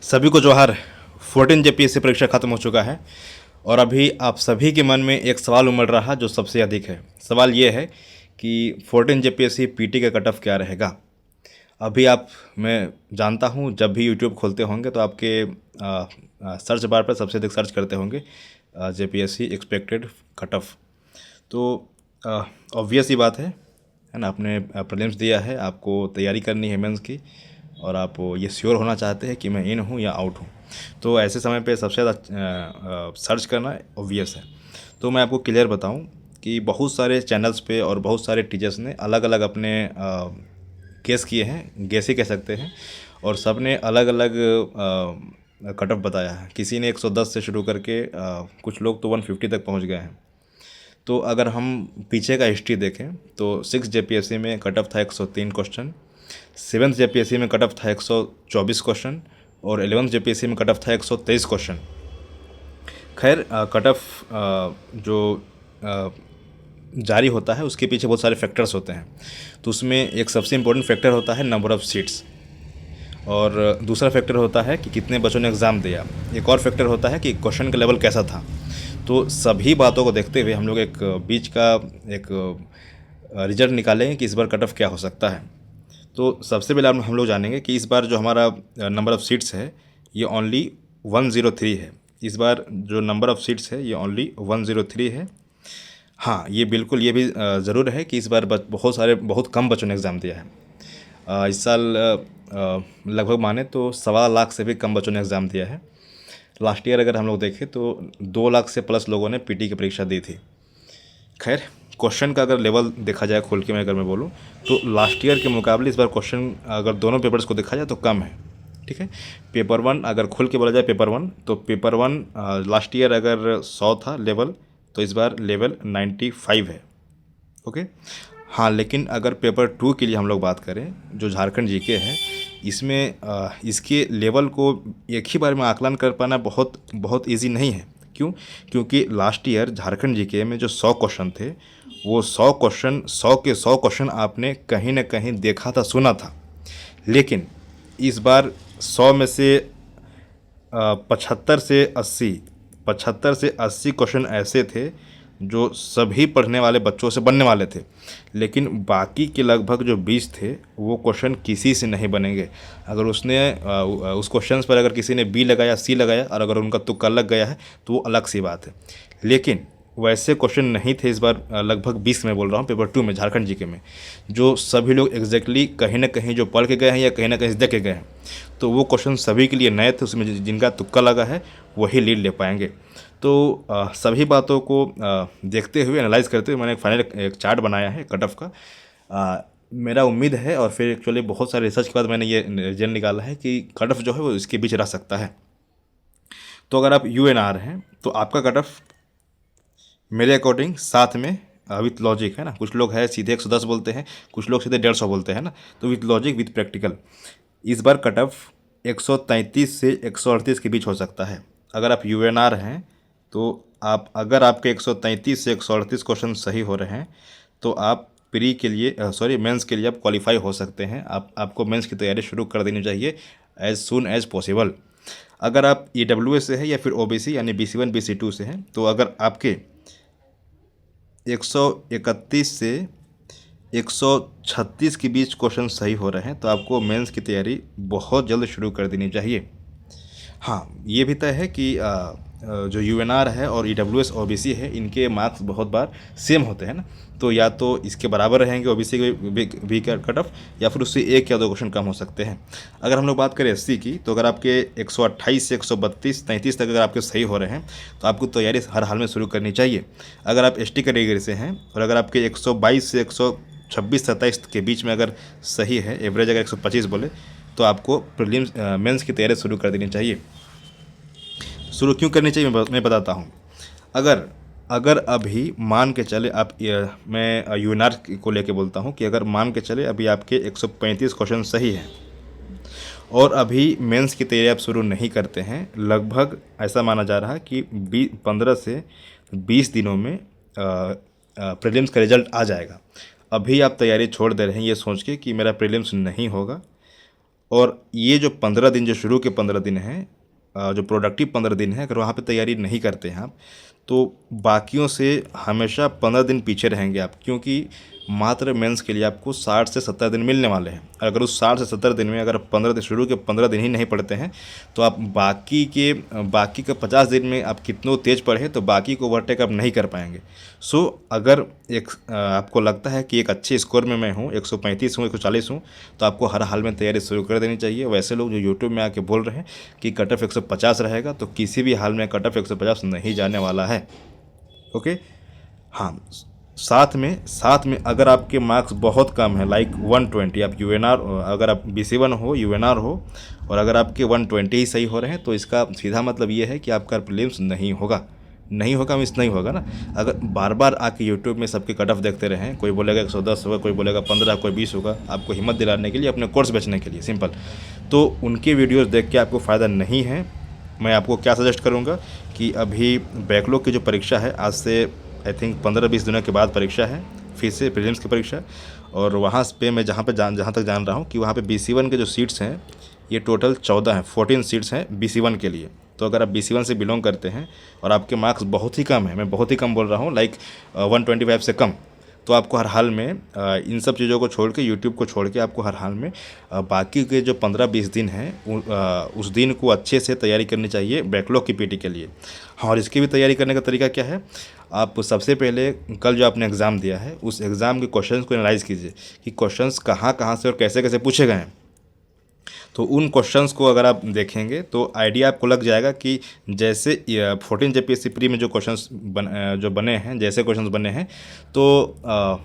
सभी को जोहार। 14 जेपीएससी परीक्षा खत्म हो चुका है और अभी आप सभी के मन में एक सवाल उमड़ रहा जो सबसे अधिक है। सवाल ये है कि 14 जेपीएससी पीटी का कट ऑफ क्या रहेगा। अभी आप, मैं जानता हूँ, जब भी यूट्यूब खोलते होंगे तो आपके सर्च बार पर सबसे अधिक सर्च करते होंगे जेपीएससी एक्सपेक्टेड कट ऑफ। तो ऑब्वियस ही बात है ना। आपने प्रीलिम्स दिया है, आपको तैयारी करनी है मेंस की, और आप ये श्योर होना चाहते हैं कि मैं इन हूँ या आउट हूँ। तो ऐसे समय पे सबसे ज़्यादा सर्च करना ऑब्वियस है। तो मैं आपको क्लियर बताऊँ कि बहुत सारे चैनल्स पे और बहुत सारे टीचर्स ने अलग अलग अपने केस किए हैं, गेस ही कह सकते हैं, और सब ने अलग अलग कट ऑफ बताया है। किसी ने 110 से शुरू करके कुछ लोग तो 150 तक पहुंच गए हैं। तो अगर हम पीछे का हिस्ट्री देखें तो 6 जेपीएससी में कट ऑफ था 103 क्वेश्चन, 7th जेपीएससी में कट ऑफ था 124 क्वेश्चन, और 11th जेपीएससी में कट ऑफ था 123 क्वेश्चन। खैर, कट ऑफ जो जारी होता है उसके पीछे बहुत सारे फैक्टर्स होते हैं। तो उसमें एक सबसे इम्पोर्टेंट फैक्टर होता है नंबर ऑफ़ सीट्स, और दूसरा फैक्टर होता है कि कितने बच्चों ने एग्ज़ाम दिया। एक और फैक्टर होता है कि क्वेश्चन का लेवल कैसा था। तो सभी बातों को देखते हुए हम लोग एक बीच का एक रिजल्ट निकालेंगे कि इस बार कट ऑफ क्या हो सकता है। तो सबसे पहले हम लोग जानेंगे कि इस बार जो हमारा नंबर ऑफ़ सीट्स है ये ओनली 103 है। इस बार जो नंबर ऑफ़ सीट्स है ये ओनली 103 है। हाँ, ये बिल्कुल ये भी ज़रूर है कि इस बार बहुत कम बच्चों ने एग्ज़ाम दिया है। इस साल लगभग माने तो 1.25 लाख से भी कम बच्चों ने एग्ज़ाम दिया है। लास्ट ईयर अगर हम लोग देखें तो 2 लाख से प्लस लोगों ने पीटी की परीक्षा दी थी। खैर, क्वेश्चन का अगर लेवल देखा जाए खोल के, मैं बोलूँ तो लास्ट ईयर के मुकाबले इस बार क्वेश्चन अगर दोनों पेपर्स को देखा जाए तो कम है। ठीक है, पेपर 1 अगर खुल के बोला जाए, पेपर 1 तो पेपर 1 लास्ट ईयर अगर 100 था लेवल, तो इस बार लेवल 95 है। ओके। हाँ, लेकिन अगर पेपर 2 के लिए हम लोग बात करें, जो झारखंड जीके है, इसमें इसके लेवल को एक ही बार में आकलन कर पाना बहुत बहुत ईजी नहीं है। क्यों? क्योंकि लास्ट ईयर झारखंड जीके में जो 100 क्वेश्चन थे, वो 100 क्वेश्चन, 100 के 100 क्वेश्चन आपने कहीं ना कहीं देखा था, सुना था। लेकिन इस बार 100 में से 75 से 80 क्वेश्चन ऐसे थे जो सभी पढ़ने वाले बच्चों से बनने वाले थे। लेकिन बाकी के लगभग जो 20 थे वो क्वेश्चन किसी से नहीं बनेंगे। अगर उस क्वेश्चन पर अगर किसी ने बी लगाया, सी लगाया, और अगर उनका तुक्का लग गया है तो वो अलग सी बात है। लेकिन वैसे क्वेश्चन नहीं थे इस बार, लगभग 20 में बोल रहा हूँ, पेपर 2 में झारखंड जीके में, जो सभी लोग एग्जैक्टली कहीं ना कहीं जो पढ़ के गए हैं या कहीं ना कहीं देख के गए हैं। तो वो क्वेश्चन सभी के लिए नए थे, उसमें जिनका तुक्का लगा है वही लीड ले पाएंगे। तो सभी बातों को देखते हुए, एनालाइज करते हुए मैंने एक फाइनल एक चार्ट बनाया है कट ऑफ का। मेरा उम्मीद है, और फिर एक्चुअली बहुत सारे रिसर्च के बाद मैंने ये रिजल्ट निकाला है कि कट ऑफ जो है वो इसके बीच रह सकता है। तो अगर आप यूएनआर हैं तो आपका कट ऑफ मेरे अकॉर्डिंग साथ में विथ लॉजिक, है ना, कुछ लोग है सीधे 110 बोलते हैं, कुछ लोग सीधे 150 बोलते हैं ना, तो विथ लॉजिक विथ प्रैक्टिकल इस बार कट ऑफ 133 से 138 के बीच हो सकता है। अगर आप यूएनआर हैं तो आप, अगर आपके 133 से 138 क्वेश्चन सही हो रहे हैं तो आप प्री के लिए, मेंस के लिए आप क्वालिफाई हो सकते हैं। आपको मेंस की तैयारी शुरू कर देनी चाहिए एज सुन एज पॉसिबल। अगर आप ईडब्ल्यूएस से है या फिर ओबीसी यानी BC1 BC2 से हैं, तो अगर आपके 131 से 136 के बीच क्वेश्चन सही हो रहे हैं तो आपको मेंस की तैयारी बहुत जल्द शुरू कर देनी चाहिए। हाँ, ये भी तय है कि जो यूएनआर है और ईडब्ल्यूएस ओबीसी है, इनके मार्क्स बहुत बार सेम होते हैं ना, तो या तो इसके बराबर रहेंगे ओबीसी के भी कट ऑफ, या फिर उससे 1 या 2 क्वेश्चन कम हो सकते हैं। अगर हम लोग बात करें एससी की, तो अगर आपके 128 से 132 33 तक अगर आपके सही हो रहे हैं तो आपको तैयारी हर हाल में शुरू करनी चाहिए। अगर आप एसटी कैटेगरी से हैं और अगर आपके 122 से 126-27 के बीच में अगर सही है, एवरेज अगर 125 बोले, तो आपको प्रीलिम्स मेंस की तैयारी शुरू कर देनी चाहिए। शुरू क्यों करनी चाहिए मैं बताता हूँ। अगर अभी मान के चले आप, मैं यूएनआर को लेके बोलता हूँ कि अगर मान के चले अभी आपके 135 क्वेश्चन सही हैं और अभी मेंस की तैयारी आप शुरू नहीं करते हैं, लगभग ऐसा माना जा रहा है कि 15 से 20 दिनों में प्रीलिम्स का रिजल्ट आ जाएगा। अभी आप तैयारी छोड़ दे रहे हैं ये सोच के कि मेरा प्रीलिम्स नहीं होगा, और ये जो 15 दिन, जो शुरू के 15 दिन हैं, जो प्रोडक्टिव 15 दिन है, अगर वहाँ पे तैयारी नहीं करते हैं आप, तो बाकियों से हमेशा 15 दिन पीछे रहेंगे आप, क्योंकि मात्र मेंस के लिए आपको 60 से 70 दिन मिलने वाले हैं। अगर उस 60 से 70 दिन में अगर 15 दिन, शुरू के 15 दिन ही नहीं पढ़ते हैं, तो आप बाकी के 50 दिन में आप कितनों तेज़ पढ़े तो बाकी को ओवरटेक आप नहीं कर पाएंगे। सो अगर आपको लगता है कि एक अच्छे स्कोर में मैं हूँ, 135 हूँ, 140 हूँ, तो आपको हर हाल में तैयारी शुरू कर देनी चाहिए। वैसे लोग जो यूट्यूब में आके बोल रहे हैं कि कट ऑफ 150 रहेगा, तो किसी भी हाल में कट ऑफ 150 नहीं जाने वाला है। ओके, हाँ। साथ में अगर आपके मार्क्स बहुत कम है, लाइक 120, आप यूएनआर, अगर आप BC1 हो, यूएनआर हो, और अगर आपके 120 ही सही हो रहे हैं, तो इसका सीधा मतलब ये है कि आपका प्रीलिम्स नहीं होगा। नहीं होगा मीन्स नहीं होगा ना। अगर बार बार आके यूट्यूब में सबके कट ऑफ देखते रहें, कोई बोलेगा 110 होगा, कोई बोलेगा 15, कोई 20 होगा, आपको हिम्मत दिलाने के लिए, अपने कोर्स बेचने के लिए, सिंपल, तो उनके वीडियोज़ देख के आपको फ़ायदा नहीं है। मैं आपको क्या सजेस्ट करूँगा कि अभी बैकलॉग की जो परीक्षा है, आज से आई थिंक 15-20 दिनों के बाद परीक्षा है, फिर से प्रीलिम्स की परीक्षा। और वहाँ पे मैं जहाँ तक जान रहा हूँ कि वहाँ पे BC1 के जो सीट्स हैं, ये टोटल 14 हैं, 14 सीट्स हैं BC1 के लिए। तो अगर आप BC1 से बिलोंग करते हैं और आपके मार्क्स बहुत ही कम है, मैं बहुत ही कम बोल रहा हूँ, लाइक 125 से कम, तो आपको हर हाल में इन सब चीज़ों को छोड़ के, यूट्यूब को छोड़ के, आपको हर हाल में बाकी के जो 15-20 दिन हैं, उस दिन को अच्छे से तैयारी करनी चाहिए बैकलॉग की PT के लिए। हाँ, और इसकी भी तैयारी करने का तरीका क्या है, आप सबसे पहले कल जो आपने एग्ज़ाम दिया है, उस एग्ज़ाम के क्वेश्चंस को एनालाइज़ कीजिए कि क्वेश्चंस कहाँ कहाँ से और कैसे कैसे पूछे गए हैं। तो उन क्वेश्चंस को अगर आप देखेंगे तो आइडिया आपको लग जाएगा कि जैसे 14 JPSC प्री में जो क्वेश्चंस जो बने हैं, जैसे क्वेश्चंस बने हैं, तो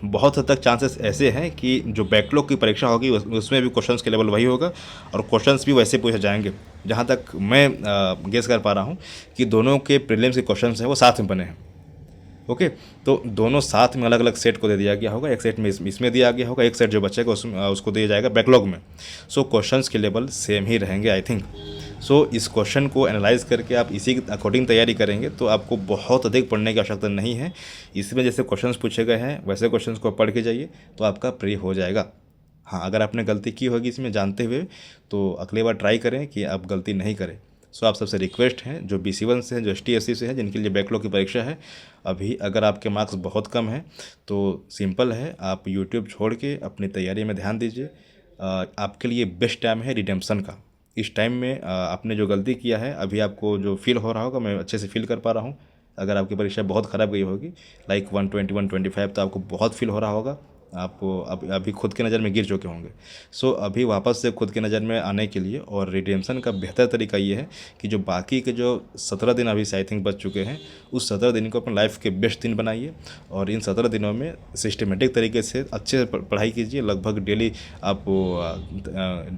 बहुत हद तक चांसेस ऐसे हैं कि जो बैकलॉग की परीक्षा होगी उसमें भी क्वेश्चंस के लेवल वही होगा और क्वेश्चंस भी वैसे पूछे जाएंगे। जहाँ तक मैं गेस कर पा रहा हूँ कि दोनों के प्रीलिम्स के क्वेश्चंस हैं वो साथ में बने हैं। ओके, तो दोनों साथ में अलग अलग सेट को दे दिया गया होगा, एक सेट में इसमें दिया गया होगा, एक सेट जो बचेगा उसको दिया जाएगा बैकलॉग में। सो क्वेश्चंस के लेवल सेम ही रहेंगे आई थिंक। सो इस क्वेश्चन को एनालाइज करके आप इसी के अकॉर्डिंग तैयारी करेंगे तो आपको बहुत अधिक पढ़ने की आवश्यकता नहीं है। इसमें जैसे क्वेश्चंस पूछे गए हैं वैसे क्वेश्चंस को पढ़ के जाइए तो आपका प्री हो जाएगा। हाँ, अगर आपने गलती की होगी इसमें जानते हुए, तो अगली बार ट्राई करें कि आप गलती नहीं करें। सो आप सबसे रिक्वेस्ट है, जो BC1 से है, जो ST/SC से है, जिनके लिए बैकलॉग की परीक्षा है, अभी अगर आपके मार्क्स बहुत कम हैं तो सिंपल है, आप यूट्यूब छोड़ के अपनी तैयारी में ध्यान दीजिए। आपके लिए बेस्ट टाइम है रिडेम्पशन का। इस टाइम में आपने जो गलती किया है, अभी आपको जो फील हो रहा होगा, मैं अच्छे से फील कर पा रहा हूँ। अगर आपकी परीक्षा बहुत ख़राब गई होगी, लाइक 120, 125, तो आपको बहुत फील हो रहा होगा, आप अभी खुद की नज़र में गिर चुके होंगे। सो अभी वापस से खुद की नज़र में आने के लिए और रिडेम्पशन का बेहतर तरीका ये है कि जो बाकी के जो 17 दिन अभी से आई थिंक बच चुके हैं, उस 17 दिन को अपने लाइफ के बेस्ट दिन बनाइए और इन 17 दिनों में सिस्टमेटिक तरीके से अच्छे से पढ़ाई कीजिए। लगभग डेली आप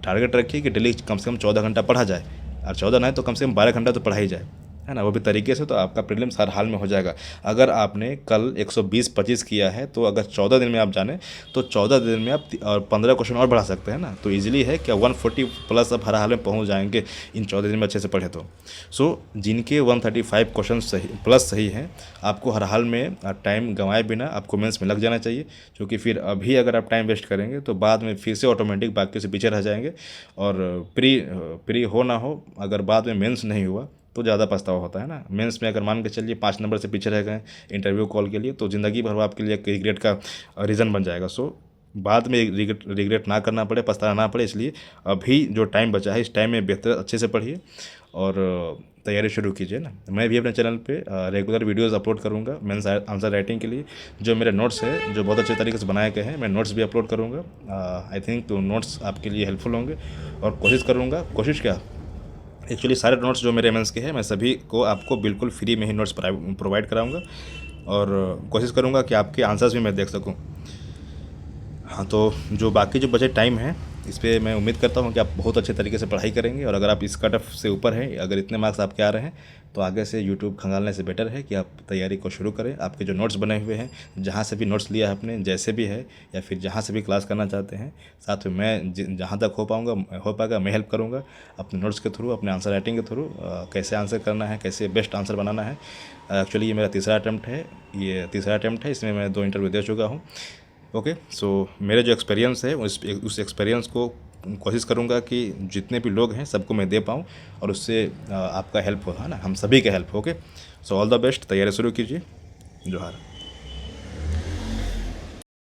टारगेट रखिए कि डेली कम से कम 14 घंटा पढ़ा जाए, और 14 नहीं तो कम से कम 12 घंटा तो पढ़ाई जाए, है ना, वो भी तरीके से, तो आपका प्रीलिम्स हर हाल में हो जाएगा। अगर आपने कल 120-25 किया है, तो अगर 14 दिन में आप जाने तो 14 दिन में आप और 15 क्वेश्चन और बढ़ा सकते हैं ना, तो इजीली है क्या 140 प्लस आप हर हाल में पहुंच जाएंगे इन 14 दिन में अच्छे से पढ़े तो। सो जिनके 135 क्वेश्चन सही प्लस सही हैं, आपको हर हाल में टाइम गंवाए बिना आपको मेंस में लग जाना चाहिए, क्योंकि फिर अभी अगर आप टाइम वेस्ट करेंगे तो बाद में फिर से ऑटोमेटिक बाकी से पीछे रह जाएंगे। और प्री हो ना हो, अगर बाद में मेंस नहीं हुआ तो ज़्यादा पछतावा होता है ना। मेंस में अगर मान के चलिए 5 नंबर से पीछे रह गए इंटरव्यू कॉल के लिए, तो ज़िंदगी भर वो आपके लिए एक रिग्रेट का रीज़न बन जाएगा। सो बाद में रिग्रेट ना करना पड़े, पछताना ना पड़े, इसलिए अभी जो टाइम बचा है, इस टाइम में बेहतर अच्छे से पढ़िए और तैयारी शुरू कीजिए ना। मैं भी अपने चैनल पे रेगुलर वीडियोस अपलोड करूँगा मेंस आंसर राइटिंग के लिए। जो मेरे नोट्स है जो बहुत अच्छे तरीके से बनाए गए हैं, मैं नोट्स भी अपलोड करूँगा। आई थिंक तो नोट्स आपके लिए हेल्पफुल होंगे और कोशिश क्या, एक्चुअली सारे नोट्स जो मेरे मेंस के हैं, मैं सभी को आपको बिल्कुल फ्री में ही नोट्स प्रोवाइड कराऊंगा और कोशिश करूंगा कि आपके आंसर्स भी मैं देख सकूं। हाँ, तो जो बाकी जो बचे टाइम है, इस पर मैं उम्मीद करता हूँ कि आप बहुत अच्छे तरीके से पढ़ाई करेंगे। और अगर आप इस कट ऑफ से ऊपर हैं, अगर इतने मार्क्स आपके आ रहे हैं, तो आगे से यूट्यूब खंगालने से बेटर है कि आप तैयारी को शुरू करें। आपके जो नोट्स बने हुए हैं, जहाँ से भी नोट्स लिया है आपने, जैसे भी है, या फिर जहाँ से भी क्लास करना चाहते हैं, साथ में मैं जहाँ तक हो पाएगा मैं हेल्प करूँगा अपने नोट्स के थ्रू, अपने आंसर राइटिंग के थ्रू, कैसे आंसर करना है, कैसे बेस्ट आंसर बनाना है। एक्चुअली ये मेरा तीसरा अटैम्प्ट है, इसमें मैं 2 इंटरव्यू दे चुका हूँ। ओके, सो मेरे जो एक्सपीरियंस है उस एक्सपीरियंस को कोशिश करूँगा कि जितने भी लोग हैं सबको मैं दे पाऊँ और उससे आपका हेल्प हो, है ना, हम सभी का हेल्प हो। Okay, so all the best, तैयारी शुरू कीजिए। जोहार।